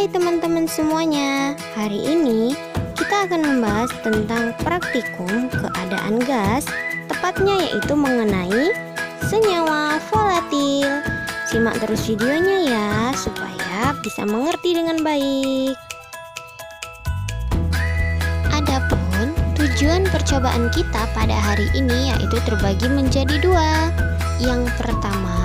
Hai teman-teman semuanya, hari ini kita akan membahas tentang praktikum keadaan gas, tepatnya yaitu mengenai senyawa volatil. Simak terus videonya ya, supaya bisa mengerti dengan baik. Adapun tujuan percobaan kita pada hari ini yaitu terbagi menjadi dua. Yang pertama,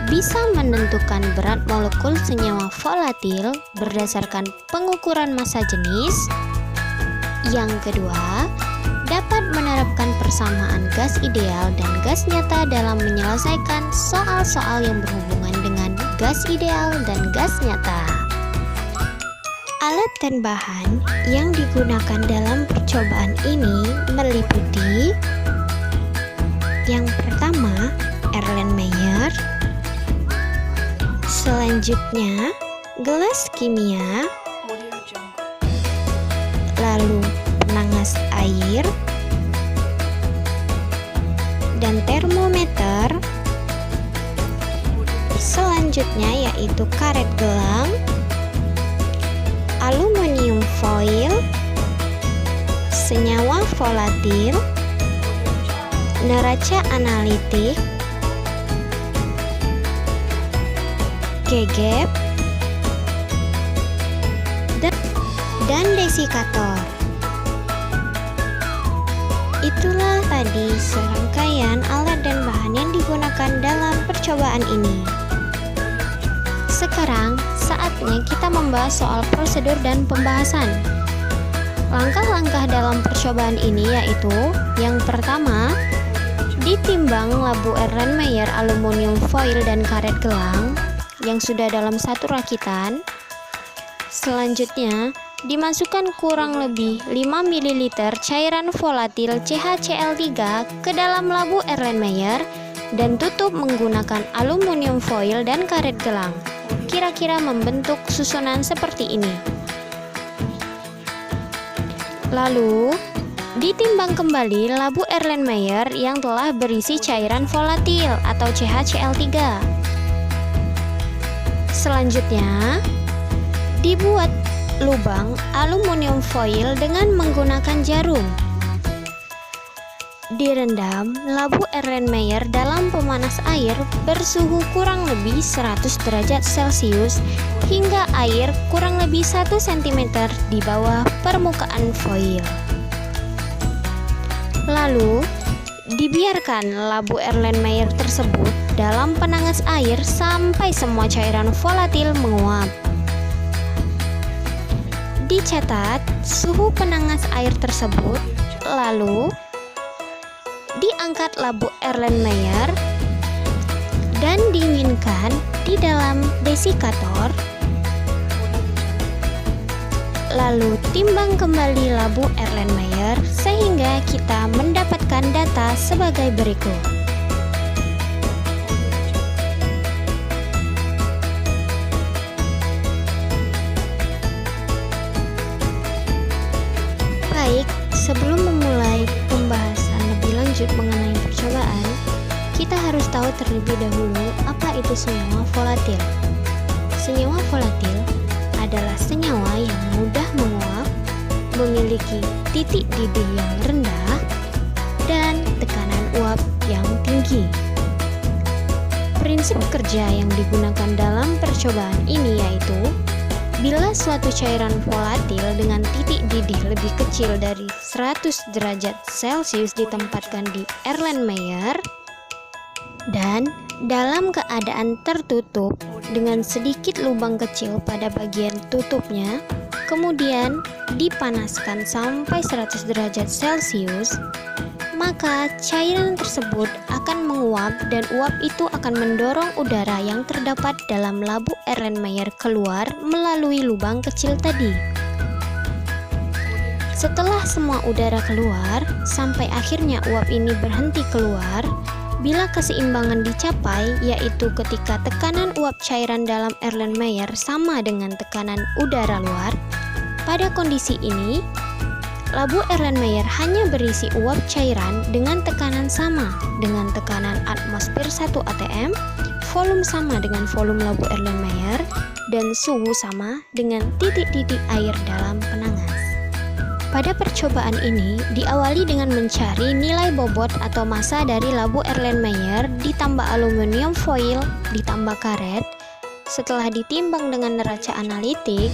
bisa menentukan berat molekul senyawa volatil berdasarkan pengukuran massa jenis. Yang kedua, dapat menerapkan persamaan gas ideal dan gas nyata dalam menyelesaikan soal-soal yang berhubungan dengan gas ideal dan gas nyata. Alat dan bahan yang digunakan dalam percobaan ini meliputi yang pertama, Erlenmeyer. Selanjutnya, gelas kimia, lalu penangas air, dan termometer. Selanjutnya yaitu karet gelang, aluminium foil, senyawa volatil, neraca analitik, gegep, dan desikator. Itulah tadi serangkaian alat dan bahan yang digunakan dalam percobaan ini. Sekarang saatnya kita membahas soal prosedur dan pembahasan. Langkah-langkah dalam percobaan ini yaitu yang pertama, ditimbang labu Erlenmeyer, aluminium foil, dan karet gelang yang sudah dalam satu rakitan. Selanjutnya, dimasukkan kurang lebih 5 ml cairan volatil CHCl3 ke dalam labu Erlenmeyer dan tutup menggunakan aluminium foil dan karet gelang. Kira-kira membentuk susunan seperti ini. Lalu, ditimbang kembali labu Erlenmeyer yang telah berisi cairan volatil atau CHCl3. Selanjutnya, dibuat lubang aluminium foil dengan menggunakan jarum. Direndam labu Erlenmeyer dalam pemanas air bersuhu kurang lebih 100 derajat Celcius hingga air kurang lebih 1 cm di bawah permukaan foil. Lalu, dibiarkan labu Erlenmeyer tersebut dalam penangas air sampai semua cairan volatil menguap. Dicatat suhu penangas air tersebut, lalu diangkat labu Erlenmeyer dan dinginkan di dalam desikator. Lalu timbang kembali labu Erlenmeyer sehingga kita mendapatkan data sebagai berikut. Baik, sebelum memulai pembahasan lebih lanjut mengenai percobaan, kita harus tahu terlebih dahulu apa itu senyawa volatil. Senyawa volatil adalah senyawa yang mudah menguap, memiliki titik didih yang rendah, dan tekanan uap yang tinggi. Prinsip kerja yang digunakan dalam percobaan ini yaitu, bila suatu cairan volatil dengan titik didih lebih kecil dari 100 derajat Celcius ditempatkan di Erlenmeyer dan dalam keadaan tertutup dengan sedikit lubang kecil pada bagian tutupnya, kemudian dipanaskan sampai 100 derajat Celcius, maka cairan tersebut akan menguap dan uap itu akan mendorong udara yang terdapat dalam labu Erlenmeyer keluar melalui lubang kecil tadi. Setelah semua udara keluar, sampai akhirnya uap ini berhenti keluar, bila keseimbangan dicapai, yaitu ketika tekanan uap cairan dalam Erlenmeyer sama dengan tekanan udara luar. Pada kondisi ini, labu Erlenmeyer hanya berisi uap cairan dengan tekanan sama dengan tekanan atmosfer 1 atm, volume sama dengan volume labu Erlenmeyer, dan suhu sama dengan titik-titik air dalam penangas. Pada percobaan ini diawali dengan mencari nilai bobot atau massa dari labu Erlenmeyer ditambah aluminium foil ditambah karet. Setelah ditimbang dengan neraca analitik,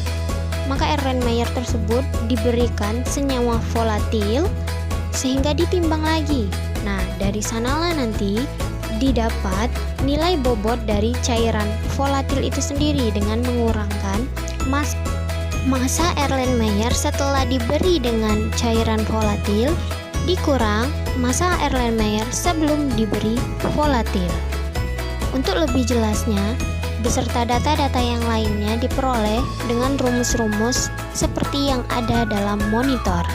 maka Erlenmeyer tersebut diberikan senyawa volatil sehingga ditimbang lagi. Nah, dari sanalah nanti didapat nilai bobot dari cairan volatil itu sendiri dengan mengurangkan massa Erlenmeyer setelah diberi dengan cairan volatil dikurang massa Erlenmeyer sebelum diberi volatil. Untuk lebih jelasnya, beserta data-data yang lainnya diperoleh dengan rumus-rumus seperti yang ada dalam monitor.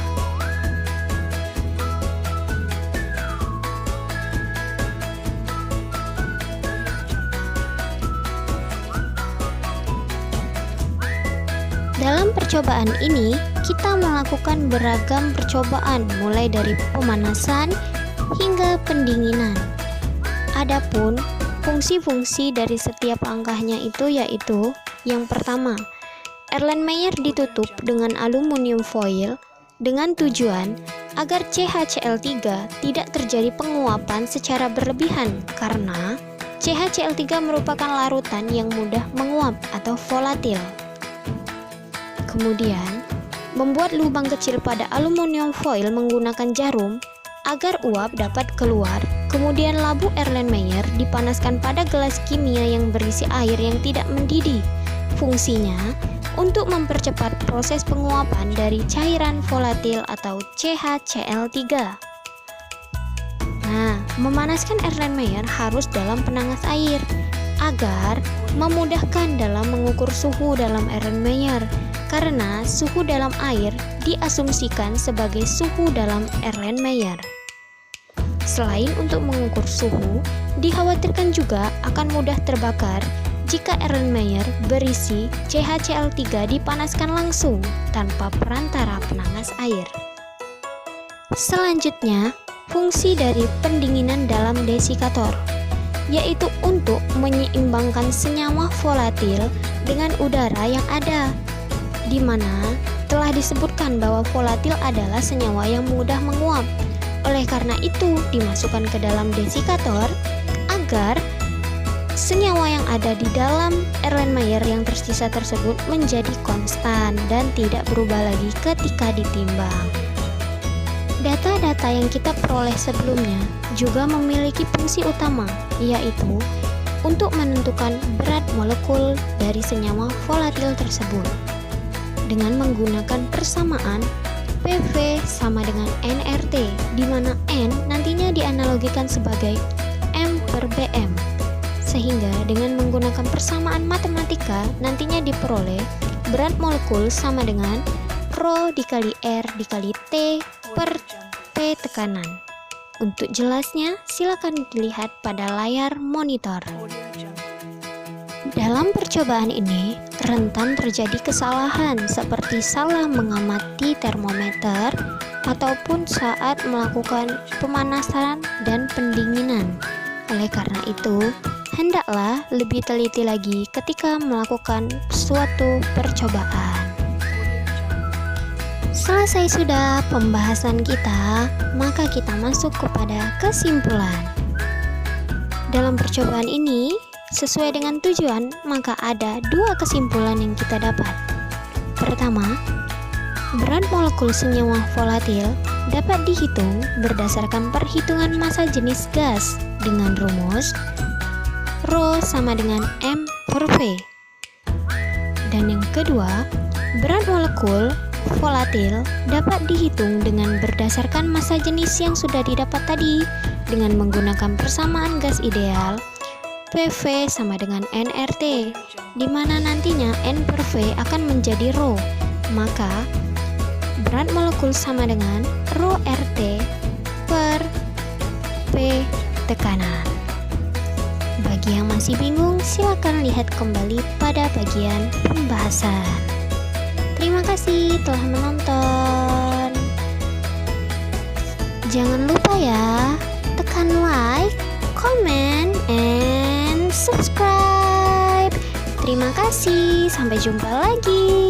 Dalam percobaan ini, kita melakukan beragam percobaan mulai dari pemanasan hingga pendinginan. Adapun fungsi-fungsi dari setiap langkahnya itu yaitu yang pertama, Erlenmeyer ditutup dengan aluminium foil dengan tujuan agar CHCl3 tidak terjadi penguapan secara berlebihan karena CHCl3 merupakan larutan yang mudah menguap atau volatil. Kemudian, membuat lubang kecil pada aluminium foil menggunakan jarum agar uap dapat keluar. Kemudian labu Erlenmeyer dipanaskan pada gelas kimia yang berisi air yang tidak mendidih. Fungsinya untuk mempercepat proses penguapan dari cairan volatil atau CHCl3. Nah, memanaskan Erlenmeyer harus dalam penangas air agar memudahkan dalam mengukur suhu dalam Erlenmeyer. Karena suhu dalam air diasumsikan sebagai suhu dalam Erlenmeyer. Selain untuk mengukur suhu, dikhawatirkan juga akan mudah terbakar jika Erlenmeyer berisi CHCl3 dipanaskan langsung tanpa perantara penangas air. Selanjutnya, fungsi dari pendinginan dalam desikator, yaitu untuk menyeimbangkan senyawa volatil dengan udara yang ada, di mana telah disebutkan bahwa volatil adalah senyawa yang mudah menguap. Oleh karena itu, dimasukkan ke dalam desikator agar senyawa yang ada di dalam Erlenmeyer yang tersisa tersebut menjadi konstan dan tidak berubah lagi ketika ditimbang. Data-data yang kita peroleh sebelumnya juga memiliki fungsi utama, yaitu untuk menentukan berat molekul dari senyawa volatil tersebut. Dengan menggunakan persamaan PV sama dengan nRT, di mana N nantinya dianalogikan sebagai M per BM. Sehingga dengan menggunakan persamaan matematika nantinya diperoleh berat molekul sama dengan Rho dikali R dikali T per P tekanan. Untuk jelasnya, silakan dilihat pada layar monitor. Dalam percobaan ini, rentan terjadi kesalahan seperti salah mengamati termometer ataupun saat melakukan pemanasan dan pendinginan. Oleh karena itu, hendaklah lebih teliti lagi ketika melakukan suatu percobaan. Selesai sudah pembahasan kita, maka kita masuk kepada kesimpulan. Dalam percobaan ini, sesuai dengan tujuan, maka ada dua kesimpulan yang kita dapat. Pertama, berat molekul senyawa volatil dapat dihitung berdasarkan perhitungan massa jenis gas dengan rumus Rho sama dengan M per V. Dan yang kedua, berat molekul volatil dapat dihitung dengan berdasarkan massa jenis yang sudah didapat tadi dengan menggunakan persamaan gas ideal PV sama dengan nRT, di mana nantinya N per V akan menjadi Rho. Maka, berat molekul sama dengan Rho RT per P tekanan. Bagi yang masih bingung, silakan lihat kembali pada bagian pembahasan. Terima kasih telah menonton. Jangan lupa ya, tekan like, comment, and subscribe. Terima kasih, sampai jumpa lagi.